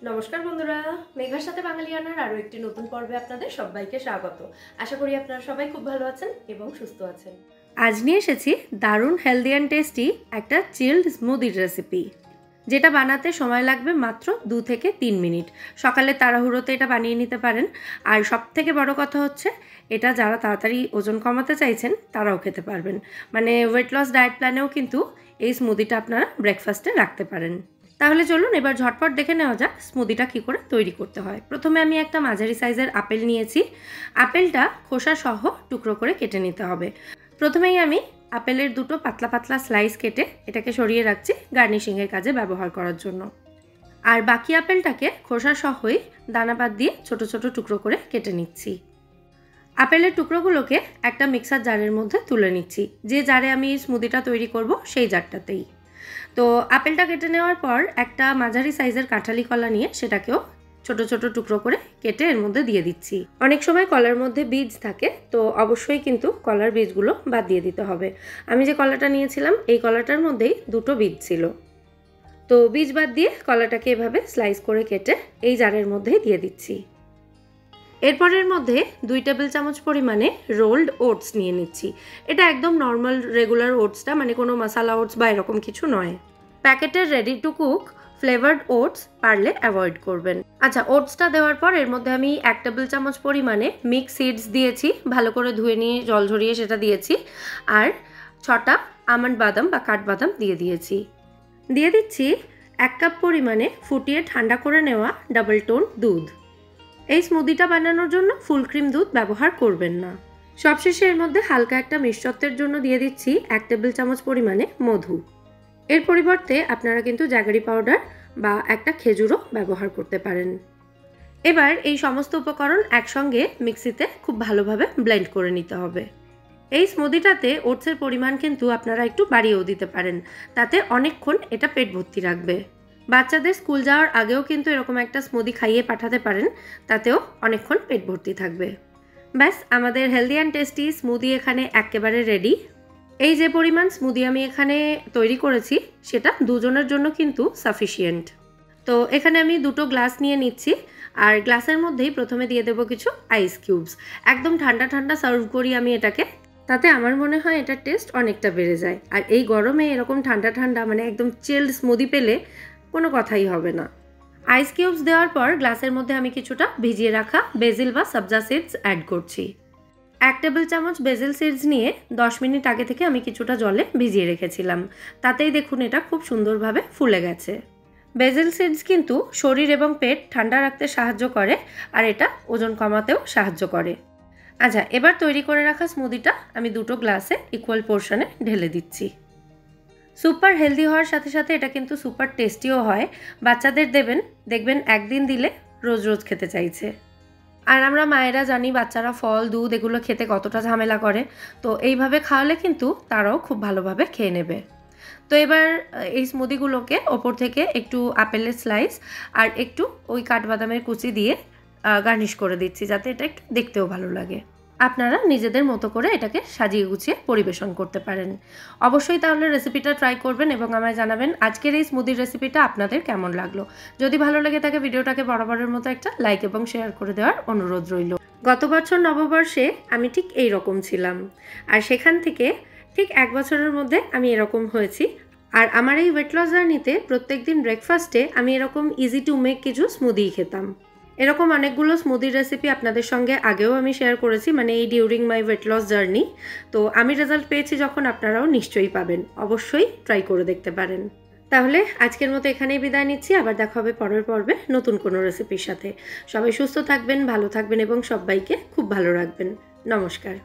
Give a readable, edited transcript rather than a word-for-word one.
নমস্কার বন্ধুরা, মেঘার সাথে বাঙালিয়ানার আরও একটি নতুন পর্বে আপনাদের সবাইকে স্বাগত। আশা করি আপনারা সবাই খুব ভালো আছেন এবং সুস্থ আছেন। আজ নিয়ে এসেছি দারুণ হেলদি অ্যান্ড টেস্টি একটা চিল্ড স্মুদির রেসিপি, যেটা বানাতে সময় লাগবে মাত্র 2 থেকে 3 মিনিট। সকালে তাড়াহুড়োতে এটা বানিয়ে নিতে পারেন। আর সব থেকে বড় কথা হচ্ছে, এটা যারা তাড়াতাড়ি ওজন কমাতে চাইছেন তারাও খেতে পারবেন। মানে ওয়েট লস ডায়েট প্ল্যানেও কিন্তু এই স্মুদিটা আপনারা ব্রেকফাস্টে রাখতে পারেন। তাহলে চলুন এবার ঝটপট দেখে নেওয়া যাক স্মুদিটা কী করে তৈরি করতে হয়। প্রথমে আমি একটা মাঝারি সাইজের আপেল নিয়েছি। আপেলটা খোসা সহ টুকরো করে কেটে নিতে হবে। প্রথমেই আমি আপেলের দুটো পাতলা পাতলা স্লাইস কেটে এটাকে সরিয়ে রাখছি গার্নিশিংয়ের কাজে ব্যবহার করার জন্য। আর বাকি আপেলটাকে খোসা সহই দানা বাদ দিয়ে ছোট ছোট টুকরো করে কেটে নিচ্ছি। আপেলের টুকরোগুলোকে একটা মিক্সার জারের মধ্যে তুলে নিচ্ছি। যে জারে আমি স্মুদিটা তৈরি করব সেই জারটাতেই। তো আপেলটা কেটে নেওয়ার পর একটা মাঝারি সাইজের কাঁঠালি কলা নিয়ে সেটাকেও ছোট ছোট টুকরো করে কেটে এর মধ্যে দিয়ে দিচ্ছি। অনেক সময় কলার মধ্যে বীজ থাকে, তো অবশ্যই কিন্তু কলার বীজগুলো বাদ দিয়ে দিতে হবে। আমি যে কলাটা নিয়েছিলাম এই কলাটার মধ্যেই দুটো বীজ ছিল, তো বীজ বাদ দিয়ে কলাটাকে এভাবে স্লাইস করে কেটে এই জারের মধ্যেই দিয়ে দিচ্ছি। এরপরের মধ্যে 2 টেবিল চামচ পরিমাণে রোল্ড ওটস নিয়ে নিচ্ছি। এটা একদম নর্মাল রেগুলার ওটসটা, মানে কোনো মশলা ওটস বা এরকম কিছু নয়। প্যাকেটের ready to cook flavoured oats পারলে অ্যাভয়েড করবেন। আচ্ছা, ওটসটা দেওয়ার পর এর মধ্যে আমি 1 টেবিল চামচ পরিমাণে মিক্স সিডস দিয়েছি, ভালো করে ধুয়ে নিয়ে জল ঝরিয়ে সেটা দিয়েছি। আর 6টা আমন্ড বাদাম বা কাঠবাদাম দিয়ে দিয়েছি। দিয়ে দিচ্ছি 1 কাপ পরিমাণে ফুটিয়ে ঠান্ডা করে নেওয়া ডাবল টোন দুধ। এই স্মুদিটা বানানোর জন্য ফুল ক্রিম দুধ ব্যবহার করবেন না। সবশেষে এর মধ্যে হালকা একটা মিষ্টত্বের জন্য দিয়ে দিচ্ছি 1 টেবিল চামচ পরিমাণে মধু। এর পরিবর্তে আপনারা কিন্তু জ্যাগারি পাউডার বা একটা খেজুরও ব্যবহার করতে পারেন। এবার এই সমস্ত উপকরণ একসঙ্গে মিক্সিতে খুব ভালোভাবে ব্লেন্ড করে নিতে হবে। এই স্মুদিটাতে ওটসের পরিমাণ কিন্তু আপনারা একটু বাড়িয়েও দিতে পারেন, তাতে অনেকক্ষণ এটা পেট ভর্তি রাখবে। বাচ্চাদের স্কুল যাওয়ার আগেও কিন্তু এরকম একটা স্মুদি খাইয়ে পাঠাতে পারেন, তাতেও অনেকক্ষণ পেট ভর্তি থাকবে। ব্যাস, আমাদের হেলদি অ্যান্ড টেস্টি স্মুদি এখানে একেবারে রেডি। এই যে পরিমাণ স্মুদি আমি এখানে তৈরি করেছি সেটা দুজনের জন্য কিন্তু সাফিসিয়েন্ট। তো এখানে আমি 2টো গ্লাস নিয়ে নিচ্ছি, আর গ্লাসের মধ্যেই প্রথমে দিয়ে দেবো কিছু আইস কিউবস। একদম ঠান্ডা ঠান্ডা সার্ভ করি আমি এটাকে, তাতে আমার মনে হয় এটার টেস্ট অনেকটা বেড়ে যায়। আর এই গরমে এরকম ঠান্ডা ঠান্ডা মানে একদম চিল্ড স্মুদি পেলে কোনো কথাই হবে না। আইস কিউবস দেওয়ার পর গ্লাসের মধ্যে আমি কিছুটা ভিজিয়ে রাখা বেজিল বা সবজা সিডস অ্যাড করছি। 1 টেবিল চামচ বেজিল সিডস নিয়ে 10 মিনিট আগে থেকে আমি কিছুটা জলে ভিজিয়ে রেখেছিলাম। তাতেই দেখুন এটা খুব সুন্দরভাবে ফুলে গেছে। বেজিল সিডস কিন্তু শরীর এবং পেট ঠান্ডা রাখতে সাহায্য করে, আর এটা ওজন কমাতেও সাহায্য করে। আচ্ছা, এবার তৈরি করে রাখা স্মুদিটা আমি 2টো গ্লাসে ইকুয়াল পোর্শনে ঢেলে দিচ্ছি। সুপার হেলদি হওয়ার সাথে সাথে এটা কিন্তু সুপার টেস্টিও হয়। বাচ্চাদের দেবেন, দেখবেন একদিন দিলে রোজ রোজ খেতে চাইছে। আর আমরা মায়েরা জানি বাচ্চারা ফল দুধ এগুলো খেতে কতটা ঝামেলা করে, তো এইভাবে খাওয়ালে কিন্তু তারাও খুব ভালোভাবে খেয়ে নেবে। তো এবার এই স্মুদিগুলোকে ওপর থেকে একটু আপেলের স্লাইস আর একটু ওই কাঠবাদামের কুচি দিয়ে গার্নিশ করে দিচ্ছি, যাতে এটা একটু দেখতেও ভালো লাগে। আপনারা নিজেদের মতো করে এটাকে সাজিয়ে গুছিয়ে পরিবেশন করতে পারেন। অবশ্যই তাহলে রেসিপিটা ট্রাই করবেন এবং আমায় জানাবেন আজকের এই স্মুদির রেসিপিটা আপনাদের কেমন লাগলো। যদি ভালো লেগে থাকে ভিডিওটাকে বরাবরের মতো একটা লাইক এবং শেয়ার করে দেওয়ার অনুরোধ রইল। গত বছর নববর্ষে আমি ঠিক এই রকম ছিলাম, আর সেখান থেকে ঠিক 1 বছরের মধ্যে আমি এরকম হয়েছি। আর আমার এই ওয়েট লস জার্নিতে প্রত্যেকদিন ব্রেকফাস্টে আমি এরকম ইজি টু মেক কিছু স্মুদি খেতাম। এরকম অনেকগুলো স্মুদির রেসিপি আপনাদের সঙ্গে আগেও আমি শেয়ার করেছি, মানে এই during my weight loss journey. তো আমি রেজাল্ট পেয়েছি যখন, আপনারাও নিশ্চয়ই পাবেন। অবশ্যই ট্রাই করে দেখতে পারেন। তাহলে আজকের মতো এখানেই বিদায় নিচ্ছি। আবার দেখা হবে পরের পর্বে নতুন কোনো রেসিপির সাথে। সবাই সুস্থ থাকবেন, ভালো থাকবেন এবং সবাইকে খুব ভালো রাখবেন। নমস্কার।